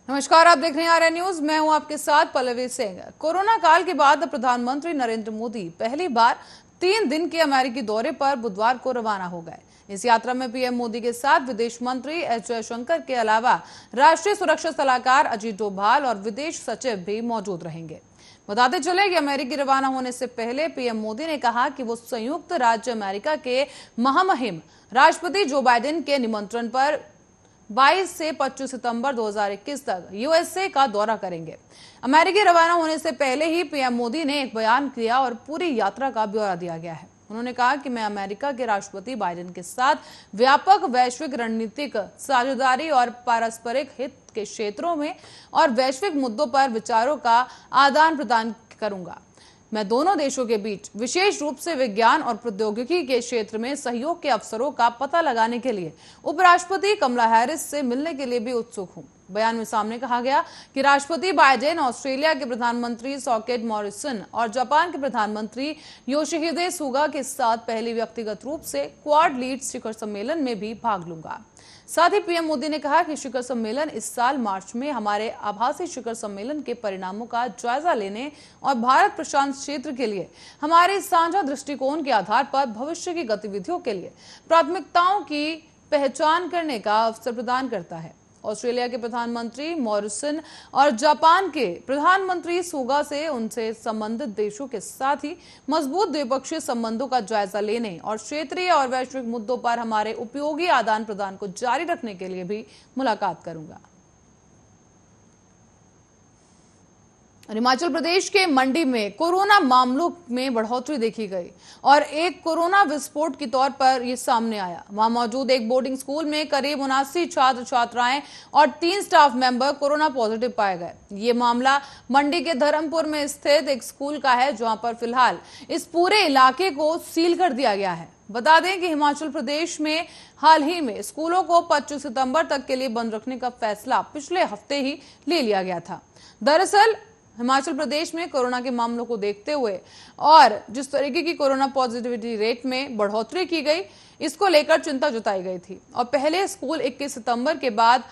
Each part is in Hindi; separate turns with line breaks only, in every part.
नमस्कार, आप देख रहे हैं आर्या न्यूज। मैं हूं आपके साथ पल्लवी सिंह। कोरोना काल के बाद प्रधानमंत्री नरेंद्र मोदी पहली बार 3 दिन के अमेरिकी दौरे पर बुधवार को रवाना हो गए। इस यात्रा में पीएम मोदी के साथ विदेश मंत्री एस जयशंकर के अलावा राष्ट्रीय सुरक्षा सलाहकार अजीत डोभाल और विदेश सचिव भी मौजूद रहेंगे। बताते चले कि अमेरिकी रवाना होने से पहले पीएम मोदी ने कहा कि वो संयुक्त राज्य अमेरिका के महामहिम राष्ट्रपति जो बाइडेन के निमंत्रण पर 22 से 25 सितंबर 2021 तक यूएसए का दौरा करेंगे। अमेरिकी रवाना होने से पहले ही पीएम मोदी ने एक बयान किया और पूरी यात्रा का ब्यौरा दिया गया है। उन्होंने कहा कि मैं अमेरिका के राष्ट्रपति बाइडेन के साथ व्यापक वैश्विक रणनीतिक साझेदारी और पारस्परिक हित के क्षेत्रों में और वैश्विक मुद्दों पर विचारों का आदान प्रदान करूंगा। मैं दोनों देशों के बीच विशेष रूप से विज्ञान और प्रौद्योगिकी के क्षेत्र में सहयोग के अवसरों का पता लगाने के लिए उपराष्ट्रपति कमला हैरिस से मिलने के लिए भी उत्सुक हूं। बयान में सामने कहा गया कि राष्ट्रपति बाइडेन ऑस्ट्रेलिया के प्रधानमंत्री स्कॉट मॉरिसन और जापान के प्रधानमंत्री योशिहिदे सुगा के साथ पहली व्यक्तिगत रूप से क्वाड लीडर्स शिखर सम्मेलन में भी भाग लूंगा। साथ ही पीएम मोदी ने कहा कि शिखर सम्मेलन इस साल मार्च में हमारे आभासी शिखर सम्मेलन के परिणामों का जायजा लेने और भारत प्रशांत क्षेत्र के लिए हमारे साझा दृष्टिकोण के आधार पर भविष्य की गतिविधियों के लिए प्राथमिकताओं की पहचान करने का अवसर प्रदान करता है। ऑस्ट्रेलिया के प्रधानमंत्री मॉरिसन और जापान के प्रधानमंत्री सुगा से उनसे संबंधित देशों के साथ ही मजबूत द्विपक्षीय संबंधों का जायजा लेने और क्षेत्रीय और वैश्विक मुद्दों पर हमारे उपयोगी आदान प्रदान को जारी रखने के लिए भी मुलाकात करूंगा। हिमाचल प्रदेश के मंडी में कोरोना मामलों में बढ़ोतरी देखी गई और एक कोरोना विस्फोट के तौर पर यह सामने आया। वहां मौजूद एक बोर्डिंग स्कूल में करीब 79 छात्र छात्राएं और 3 स्टाफ मेंबर कोरोना पॉजिटिव पाए गए। ये मामला मंडी के धर्मपुर में स्थित एक स्कूल का है, जहां पर फिलहाल इस पूरे इलाके को सील कर दिया गया है। बता दें कि हिमाचल प्रदेश में हाल ही में स्कूलों को 25 सितंबर तक के लिए बंद रखने का फैसला पिछले हफ्ते ही ले लिया गया था। दरअसल हिमाचल प्रदेश में कोरोना के मामलों को देखते हुए और जिस तरीके की कोरोना पॉजिटिविटी रेट में बढ़ोतरी की गई, इसको लेकर चिंता जताई गई थी और पहले स्कूल 21 सितंबर के बाद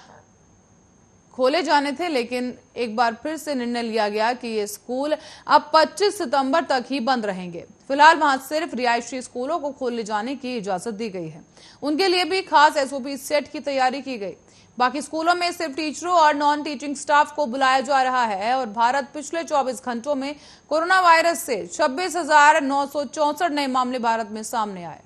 खोले जाने थे, लेकिन एक बार फिर से निर्णय लिया गया कि ये स्कूल अब 25 सितंबर तक ही बंद रहेंगे। फिलहाल वहां सिर्फ रिहायशी स्कूलों को खोले जाने की इजाजत दी गई है। उनके लिए भी खास एसओपी सेट की तैयारी की गई। बाकी स्कूलों में सिर्फ टीचरों और नॉन टीचिंग स्टाफ को बुलाया जा रहा है और भारत पिछले 24 घंटों में कोरोना वायरस से 26,964 नए मामले भारत में सामने आए।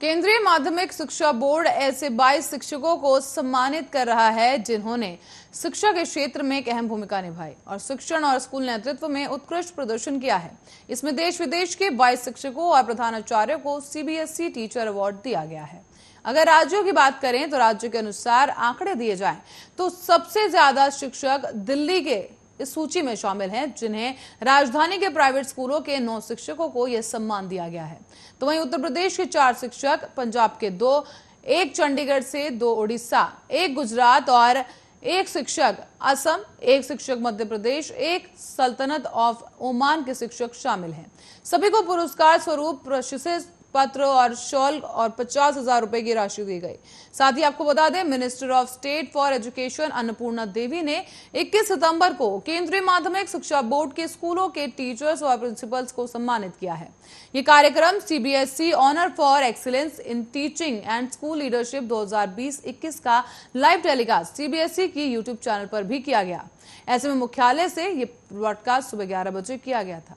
केंद्रीय माध्यमिक शिक्षा बोर्ड ऐसे 22 शिक्षकों को सम्मानित कर रहा है जिन्होंने शिक्षा के क्षेत्र में एक अहम भूमिका निभाई और शिक्षण और स्कूल नेतृत्व में उत्कृष्ट प्रदर्शन किया है। इसमें देश विदेश के 22 शिक्षकों और प्रधानाचार्यों को सीबीएसई टीचर अवार्ड दिया गया है। अगर राज्यों की बात करें तो राज्य के अनुसार आंकड़े दिए जाएं तो सबसे ज्यादा शिक्षक दिल्ली के इस सूची में शामिल हैं, जिन्हें राजधानी के प्राइवेट स्कूलों के 9 शिक्षकों को यह सम्मान दिया गया है। तो वहीं उत्तर प्रदेश के 4 शिक्षक, पंजाब के 2, 1 चंडीगढ़ से, 2 उड़ीसा, 1 गुजरात और 1 शिक्षक असम, 1 शिक्षक मध्य प्रदेश, 1 सल्तनत ऑफ ओमान के शिक्षक शामिल हैं। सभी को पुरस्कार स्वरूप प्रशस्ति पत्र और शॉल और 50,000 रुपए की राशि दी गई। साथ ही आपको बता दें, minister of state for education Annapurna Devi ने 21 सितंबर को केंद्रीय माध्यमिक शिक्षा बोर्ड के स्कूलों के टीचर्स और प्रिंसिपल्स को सम्मानित किया है। ये कार्यक्रम CBSE honour for excellence in teaching and school leadership 2020-21 का लाइव टेलीकास्ट सीबीएसई की यूट्यूब चैनल पर भी किया गया। ऐसे में मुख्यालय से ये ब्रॉडकास्ट सुबह 11 बजे किया गया था।